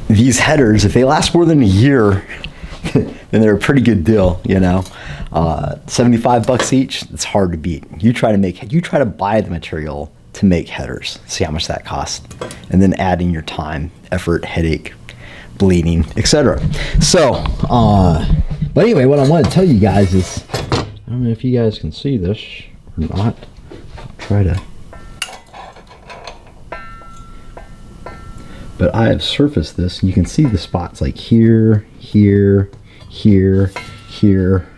these headers, if they last more than a year, then they're a pretty good deal, you know. 75 bucks each, it's hard to beat. You try to buy the material to make headers, see how much that costs, and then add in your time, effort, headache, bleeding, etc. So, but anyway, what I want to tell you guys is, I don't know if you guys can see this or not. Try to. But I have surfaced this, and you can see the spots like here, here, here, here.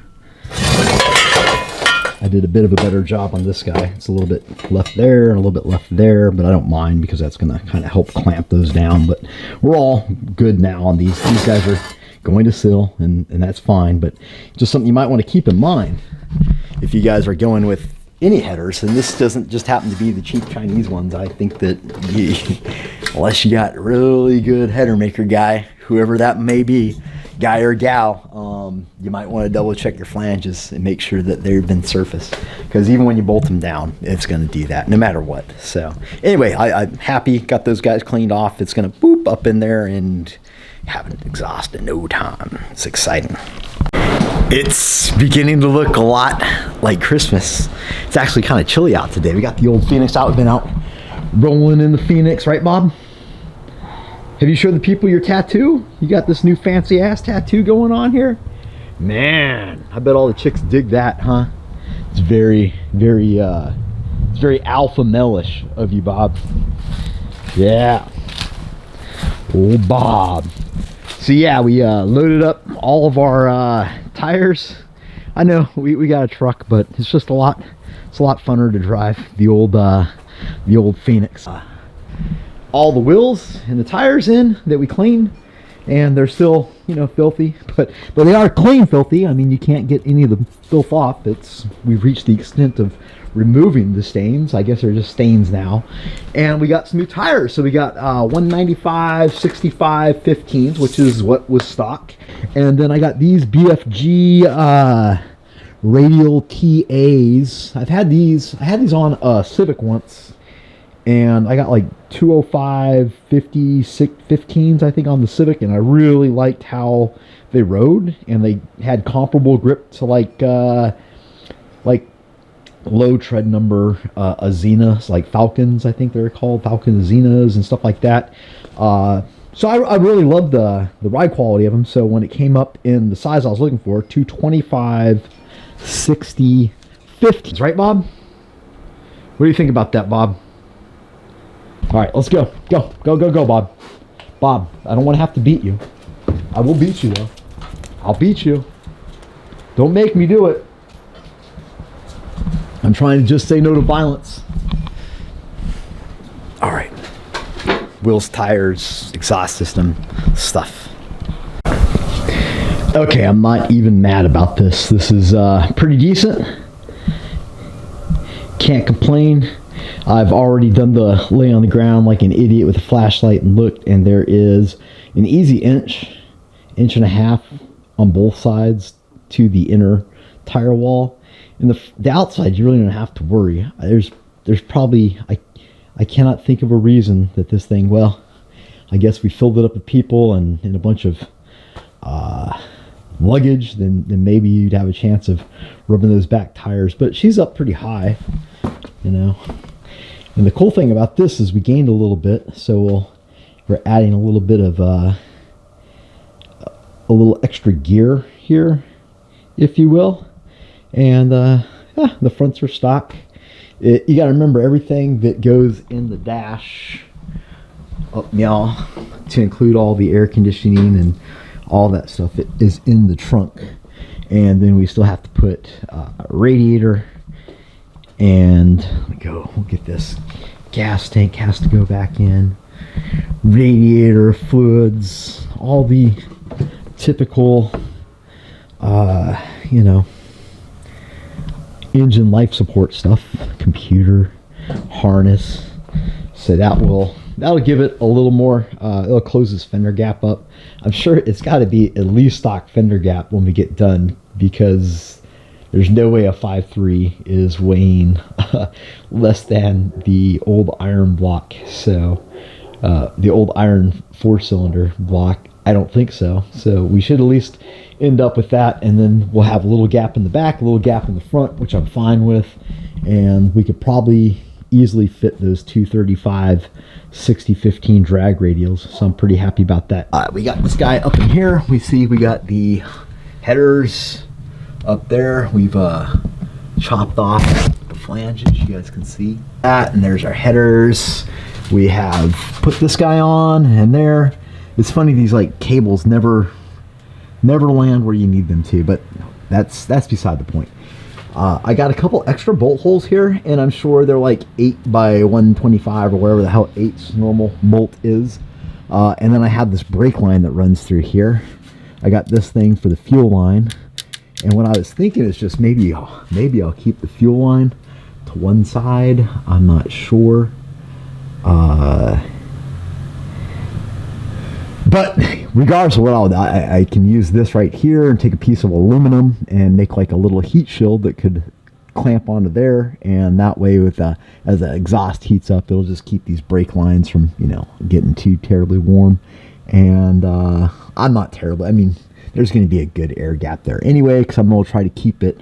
I did a bit of a better job on this guy. It's a little bit left there and a little bit left there, but I don't mind because that's going to kind of help clamp those down. But we're all good now on these. These guys are going to seal, and that's fine. But just something you might want to keep in mind if you guys are going with any headers, and this doesn't just happen to be the cheap Chinese ones. I think that unless you got really good header maker guy, whoever that may be, guy or gal, you might want to double check your flanges and make sure that they've been surfaced, because even when you bolt them down, it's going to do that no matter what. So anyway, I'm happy, got those guys cleaned off. It's going to boop up in there and have an exhaust in no time. It's exciting. It's beginning to look a lot like Christmas. It's actually kind of chilly out today. We got the old Phoenix out. We've been out rolling in the Phoenix, right, Bob? Have you showed the people your tattoo? You got this new fancy ass tattoo going on here? Man, I bet all the chicks dig that, huh? It's very, very, it's very alpha male-ish of you, Bob. Yeah. Old Bob. So yeah, we loaded up all of our tires. I know we got a truck, but it's just a lot funner to drive the old Phoenix. All the wheels and the tires in that we cleaned, and they're still, you know, filthy, but they are clean filthy. I mean, you can't get any of the filth off. We've reached the extent of removing the stains. I guess they're just stains now. And we got some new tires. So we got 195 65 15s, which is what was stock. And then I got these BFG radial TAs. I had these on a Civic once, and I got like 205 50 15s I think on the Civic, and I really liked how they rode, and they had comparable grip to like low tread number Azenas, like Falcons, I think they're called, Falcon Azenas and stuff like that. So I really loved the ride quality of them. So when it came up in the size I was looking for, 225 60 50s, right, Bob? What do you think about that, Bob? All right, let's go, Bob. Bob, I don't want to have to beat you. I will beat you though. I'll beat you. Don't make me do it. I'm trying to just say no to violence. All right. Wheels, tires, exhaust system, stuff. Okay, I'm not even mad about this. This is pretty decent. Can't complain. I've already done the lay on the ground like an idiot with a flashlight and looked, and there is an easy inch and a half on both sides to the inner tire wall. And the outside, you really don't have to worry. There's probably, I cannot think of a reason that this thing, well, I guess we filled it up with people and a bunch of luggage, then maybe you'd have a chance of rubbing those back tires. But she's up pretty high, you know. And the cool thing about this is we gained a little bit, so we're adding a little bit of a little extra gear here, if you will. And yeah, the fronts are stock. You got to remember, everything that goes in the dash, meow, to include all the air conditioning and all that stuff, it is in the trunk. And then we still have to put a radiator, and we'll get this. Gas tank has to go back in, radiator fluids, all the typical you know, engine life support stuff, computer, harness. So that'll give it a little more, it'll close this fender gap up. I'm sure it's got to be at least stock fender gap when we get done, because there's no way a 5.3 is weighing less than the old iron block. So the old iron 4-cylinder block. I don't think so. So we should at least end up with that, and then we'll have a little gap in the back, a little gap in the front, which I'm fine with, and we could probably easily fit those 235 60-15 drag radials, so I'm pretty happy about that. We got this guy up in here. We see we got the headers up there. We've chopped off the flanges, you guys can see that, and there's our headers. We have put this guy on, and there. It's funny, these like cables never land where you need them to, but that's beside the point. I got a couple extra bolt holes here, and I'm sure they're like 8 by 125 or whatever the hell 8's normal bolt is. And then I have this brake line that runs through here. I got this thing for the fuel line, and what I was thinking is just maybe I'll keep the fuel line to one side. I'm not sure. But regardless of what I can use this right here and take a piece of aluminum and make like a little heat shield that could clamp onto there, and that way with as the exhaust heats up, it'll just keep these brake lines from, you know, getting too terribly warm. And I'm not terrible. I mean, there's going to be a good air gap there anyway, because I'm going to try to keep it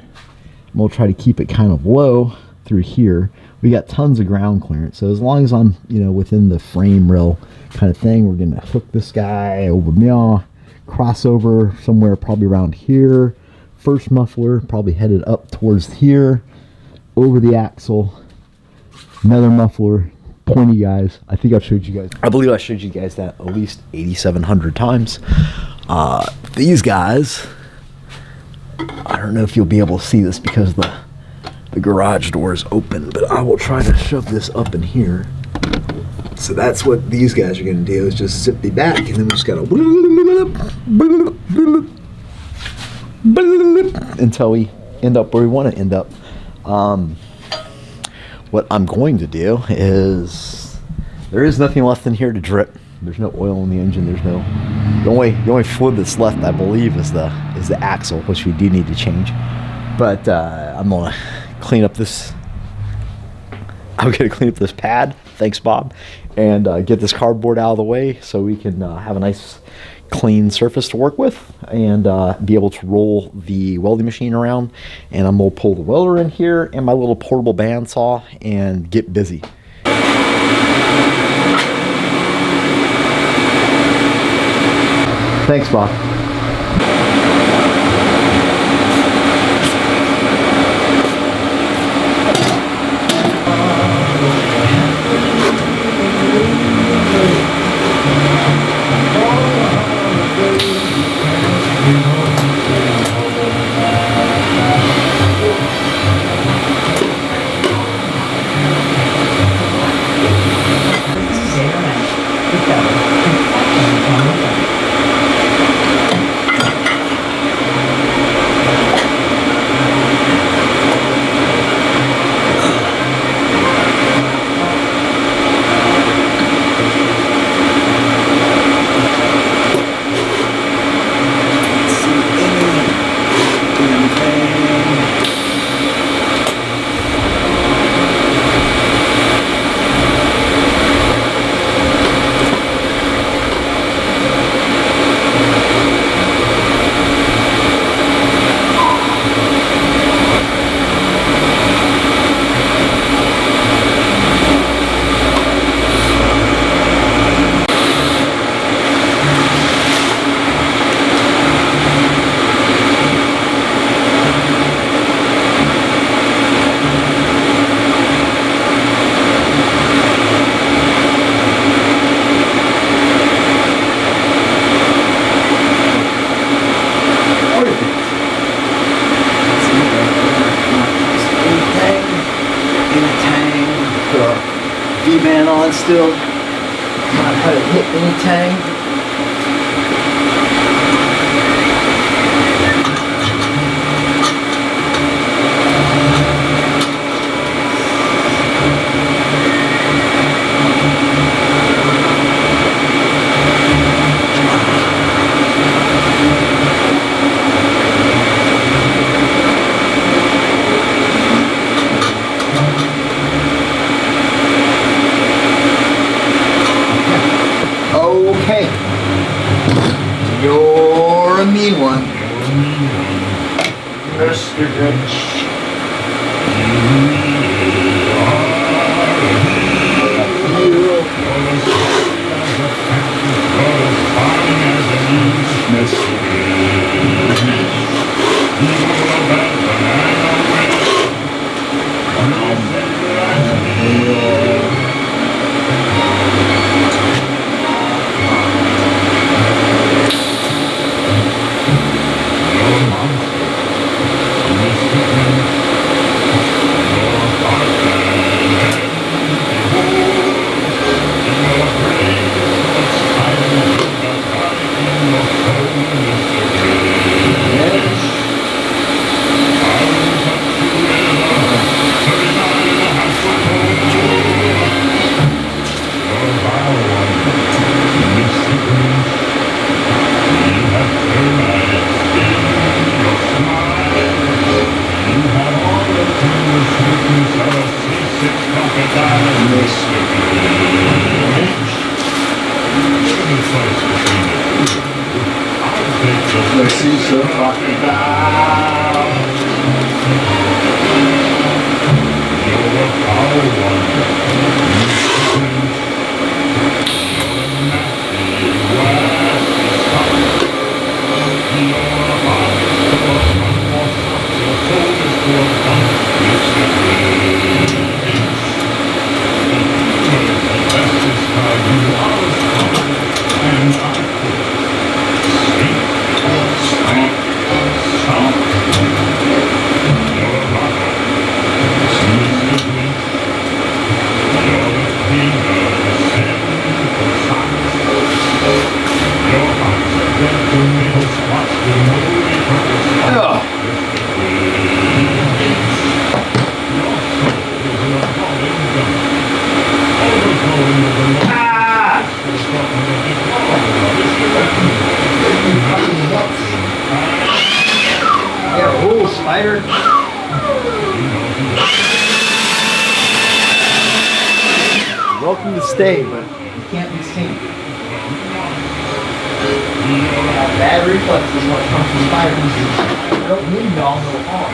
kind of low through here. We got tons of ground clearance, so as long as I'm, you know, within the frame rail kind of thing, we're gonna hook this guy over me, cross over somewhere probably around here. First muffler probably headed up towards here, over the axle. Another muffler, pointy guys. I think I've showed you guys. I believe I showed you guys that at least 8,700 times. These guys, I don't know if you'll be able to see this because the garage door is open, but I will try to shove this up in here. So that's what these guys are going to do, is just zip the back, and then we just got to until we end up where we want to end up. What I'm going to do is, there is nothing left in here to drip. There's no oil in the engine. There's no, the only fluid that's left, I believe, is the axle, which we do need to change. But I'm gonna clean up this. I'm gonna clean up this pad. Thanks, Bob, and get this cardboard out of the way so we can have a nice, clean surface to work with, and be able to roll the welding machine around. And I'm gonna pull the welder in here and my little portable bandsaw and get busy. Thanks, Bob. V-band on still. Not how to hit any tang. Mr. Grinch. Let's see some talking about. You're a power one. Yeah, rules, spider. Welcome to stay, but you can't be seen. Bad reflexes when it comes to spiders. I don't need y'all no harm.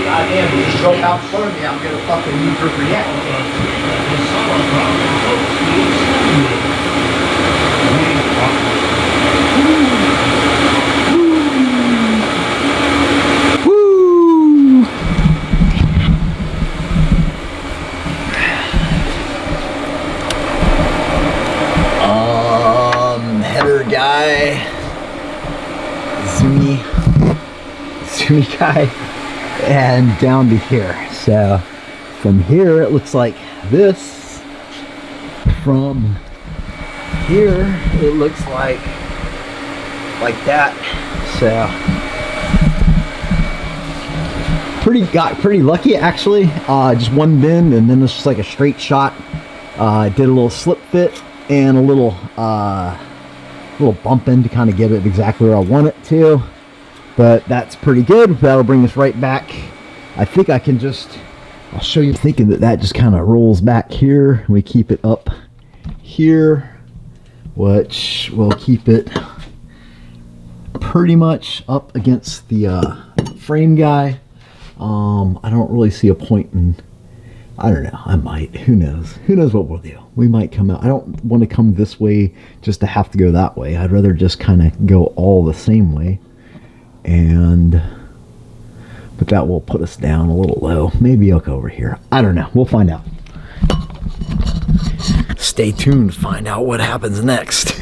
Goddamn, you just go out in front of me, I'm gonna fucking knee-jerk react. Header guy, Zoomy guy, and down to here. So from here it looks like this. From here it looks like that. So got pretty lucky actually. Just one bend and then it's just like a straight shot. Did a little slip fit and a little bump in to kind of get it exactly where I want it to, but that's pretty good. That'll bring us right back. I think I can I'll show you, thinking that just kind of rolls back here. We keep it up here, which will keep it pretty much up against the frame guy. I don't really see a point in, I don't know, I might, who knows what we'll do. We might come out, I don't want to come this way just to have to go that way. I'd rather just kind of go all the same way, but that will put us down a little low. Maybe I'll go over here, I don't know, we'll find out. Stay tuned to find out what happens next.